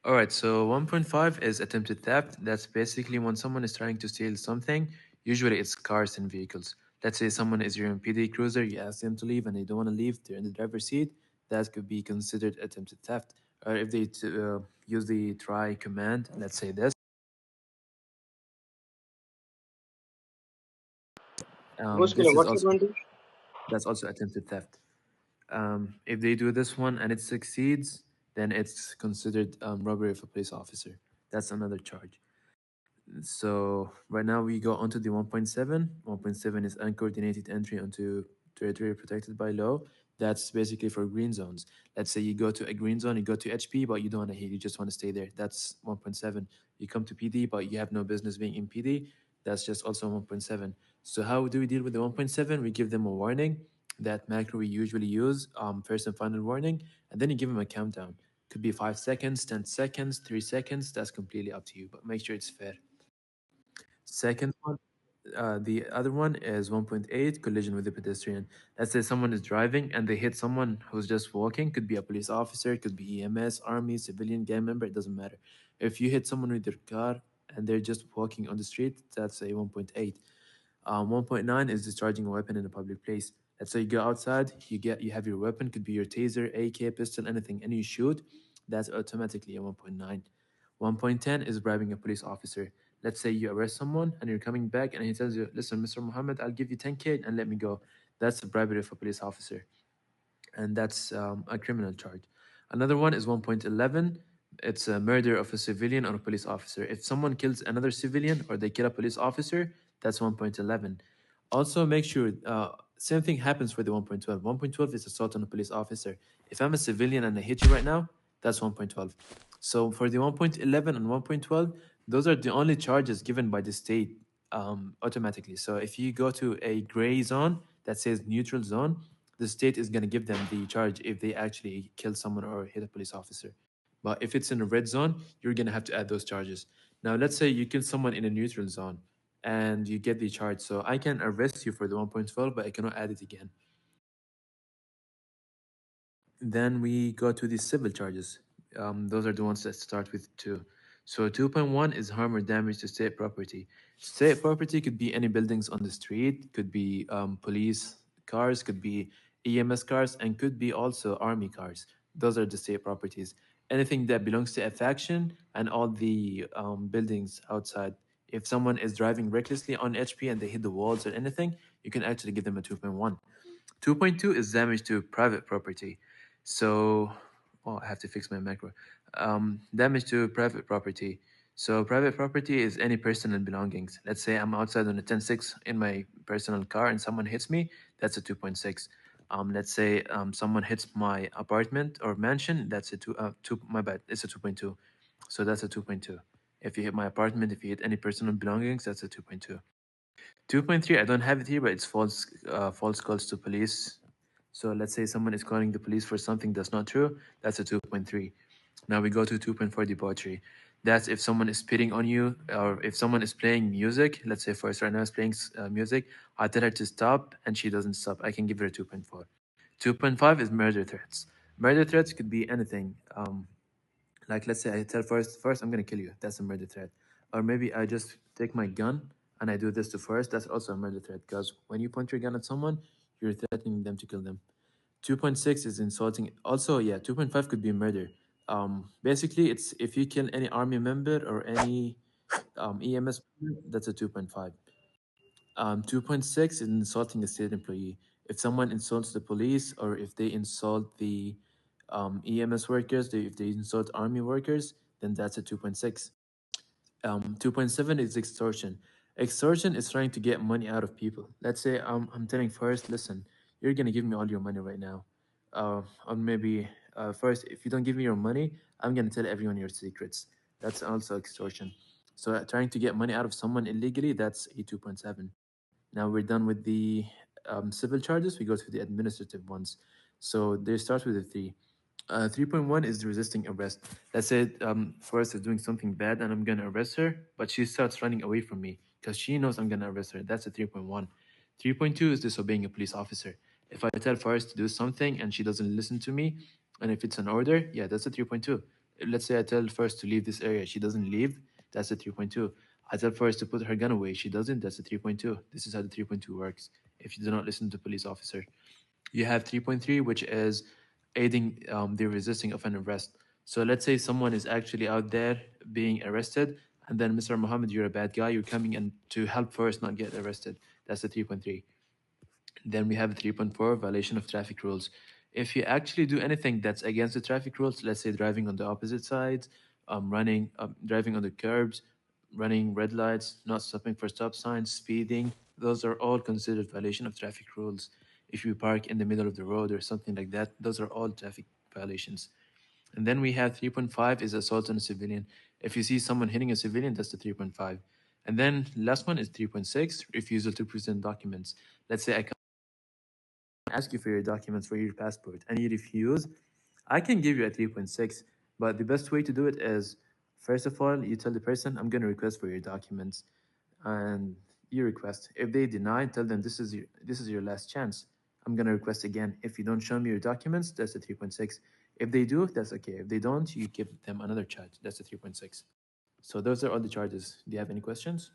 All right, so 1.5 is attempted theft. That's basically when someone is trying to steal something. Usually it's cars and vehicles. Let's say someone is your MPD cruiser, you ask them to leave and they don't want to leave, they're in the driver's seat. That could be considered attempted theft. Or if they use the try command, let's say this, Mushkila, this is what's also advantage? that's also attempted theft. If they do this one and it succeeds, then it's considered robbery of a police officer. That's another charge. So right now we go onto the 1.7. 1.7 is uncoordinated entry onto territory protected by law. That's basically for green zones. Let's say you go to a green zone, you go to HP, but you don't want to hit, you just want to stay there. That's 1.7. You come to PD, but you have no business being in PD. That's just also 1.7. So how do we deal with the 1.7? We give them a warning. That macro we usually use, first and final warning, and then you give them a countdown. Could be 5 seconds, 10 seconds, 3 seconds. That's completely up to you, but make sure it's fair. Second one, the other one is 1.8 collision with a pedestrian. Let's say someone is driving and they hit someone who's just walking. Could be a police officer, could be EMS, army, civilian, gang member. It doesn't matter. If you hit someone with your car and they're just walking on the street, that's a 1.8. 1.9 is discharging a weapon in a public place. Let's say you go outside, you have your weapon, could be your taser, AK, pistol, anything, and you shoot. That's automatically a 1.9. 1.10 is bribing a police officer. Let's say you arrest someone and you're coming back and he tells you, listen, Mr. Muhammad, I'll give you 10K and let me go. That's a bribery of a police officer. And that's a criminal charge. Another one is 1.11. It's a murder of a civilian or a police officer. If someone kills another civilian or they kill a police officer, that's 1.11. Also, make sure same thing happens for the 1.12. 1.12 is assault on a police officer. If I'm a civilian and I hit you right now, that's 1.12. So for the 1.11 and 1.12, those are the only charges given by the state automatically. So if you go to a gray zone that says neutral zone, the state is going to give them the charge if they actually kill someone or hit a police officer. But if it's in a red zone, you're going to have to add those charges. Now, let's say you kill someone in a neutral zone and you get the charge. So I can arrest you for the 1.12, but I cannot add it again. Then we go to the civil charges. Those are the ones that start with 2. So 2.1 is harm or damage to state property. State property could be any buildings on the street, could be police cars, could be EMS cars, and could be also army cars. Those are the state properties. Anything that belongs to a faction and all the buildings outside. If someone is driving recklessly on HP and they hit the walls or anything, you can actually give them a 2.1. 2.2 is damage to private property. So, oh, I have to fix my macro. Damage to private property. So, private property is any personal belongings. Let's say I'm outside on a 10.6 in my personal car and someone hits me, that's a 2.6. Let's say someone hits my apartment or mansion, that's a 2, my bad, it's a 2.2. So, that's a 2.2. If you hit my apartment, if you hit any personal belongings, that's a 2.2. 2.3, I don't have it here, but it's false calls to police. So let's say someone is calling the police for something that's not true. That's a 2.3. Now we go to 2.4 debauchery. That's if someone is spitting on you or if someone is playing music. Let's say first right now is playing music. I tell her to stop and she doesn't stop. I can give her a 2.4. 2.5 is murder threats. Murder threats could be anything. Like let's say I tell first I'm gonna kill you. That's a murder threat. Or maybe I just take my gun and I do this to first. That's also a murder threat because when you point your gun at someone, you're threatening them to kill them. 2.6 is insulting. Also, yeah, 2.5 could be murder. Basically, it's if you kill any army member or any EMS member, that's a 2.5. 2.6 is insulting a state employee. If someone insults the police or if they insult the EMS workers, if they insult army workers, then that's a 2.6. 2.7 is extortion. Extortion is trying to get money out of people. Let's say I'm telling first, listen, you're going to give me all your money right now. Or maybe first, if you don't give me your money, I'm going to tell everyone your secrets. That's also extortion. So trying to get money out of someone illegally, that's a 2.7. Now we're done with the civil charges. We go to the administrative ones. So they start with a 3. 3.1 is resisting arrest. Let's say Forrest is doing something bad and I'm going to arrest her, but she starts running away from me because she knows I'm going to arrest her. That's a 3.1. 3.2 is disobeying a police officer. If I tell Forrest to do something and she doesn't listen to me, and if it's an order, yeah, that's a 3.2. Let's say I tell first to leave this area, she doesn't leave, that's a 3.2. I tell first to put her gun away, she doesn't, that's a 3.2. This is how the 3.2 works if you do not listen to police officer. You have 3.3, which is aiding the resisting of an arrest. So let's say someone is actually out there being arrested, and then Mr. Muhammad, you're a bad guy, you're coming in to help first, not get arrested. That's the 3.3. Then we have 3.4, violation of traffic rules. If you actually do anything that's against the traffic rules, let's say driving on the opposite sides, driving on the curbs, running red lights, not stopping for stop signs, speeding, those are all considered violation of traffic rules. If you park in the middle of the road or something like that, those are all traffic violations. And then we have 3.5 is assault on a civilian. If you see someone hitting a civilian, that's the 3.5. And then last one is 3.6, refusal to present documents. Let's say I ask you for your documents for your passport and you refuse, I can give you a 3.6. But the best way to do it is, first of all, you tell the person, I'm going to request for your documents. And you request. If they deny, tell them this is your last chance. I'm going to request again. If you don't show me your documents, that's a 3.6. If they do, that's okay. If they don't, you give them another charge. That's a 3.6. So those are all the charges. Do you have any questions?